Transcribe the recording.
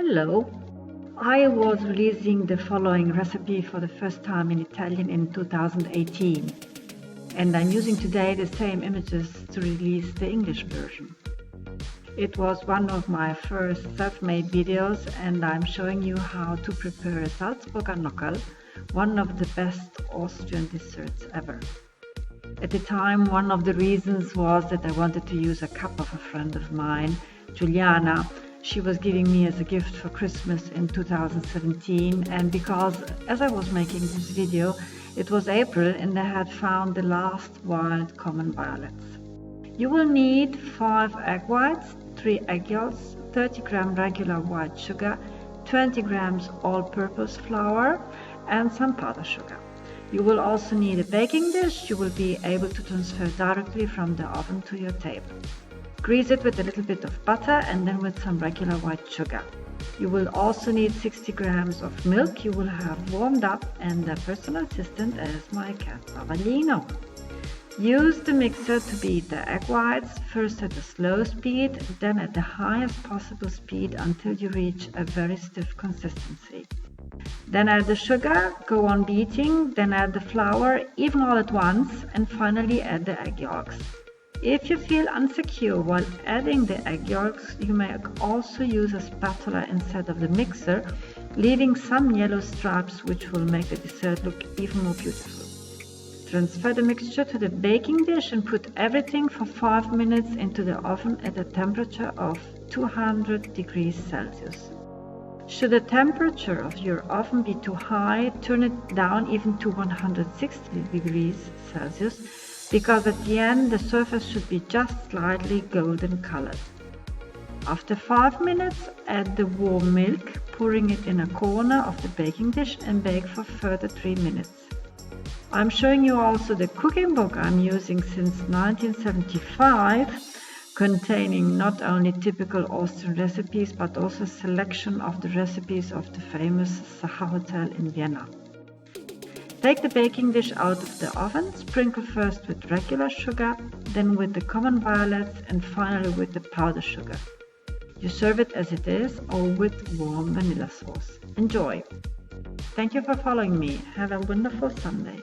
Hello! I was releasing the following recipe for the first time in Italian in 2018, and I'm using today the same images to release the English version. It was one of my first self-made videos, and I'm showing you how to prepare a Salzburger Nockerl, one of the best Austrian desserts ever. At the time, one of the reasons was that I wanted to use a cup of a friend of mine, Giuliana. She was giving me as a gift for Christmas in 2017, and because as I was making this video, it was April and I had found the last wild common violets. You will need 5 egg whites, 3 egg yolks, 30 grams regular white sugar, 20 grams all-purpose flour, and some powdered sugar. You will also need a baking dish you will be able to transfer directly from the oven to your table. Grease it with a little bit of butter and then with some regular white sugar. You will also need 60 grams of milk you will have warmed up and a personal assistant as my cat Raffaela. Use the mixer to beat the egg whites, first at a slow speed, then at the highest possible speed until you reach a very stiff consistency. Then add the sugar, go on beating, then add the flour, even all at once, and finally add the egg yolks. If you feel insecure while adding the egg yolks, you may also use a spatula instead of the mixer, leaving some yellow stripes which will make the dessert look even more beautiful. Transfer the mixture to the baking dish and put everything for 5 minutes into the oven at a temperature of 200 degrees Celsius. Should the temperature of your oven be too high, turn it down even to 160 degrees Celsius, because at the end the surface should be just slightly golden colored. After 5 minutes, add the warm milk, pouring it in a corner of the baking dish, and bake for further 3 minutes. I'm showing you also the cooking book I'm using since 1975, containing not only typical Austrian recipes but also a selection of the recipes of the famous Sacher Hotel in Vienna. Take the baking dish out of the oven, sprinkle first with regular sugar, then with the common violets, and finally with the powdered sugar. You serve it as it is or with warm vanilla sauce. Enjoy! Thank you for following me. Have a wonderful Sunday.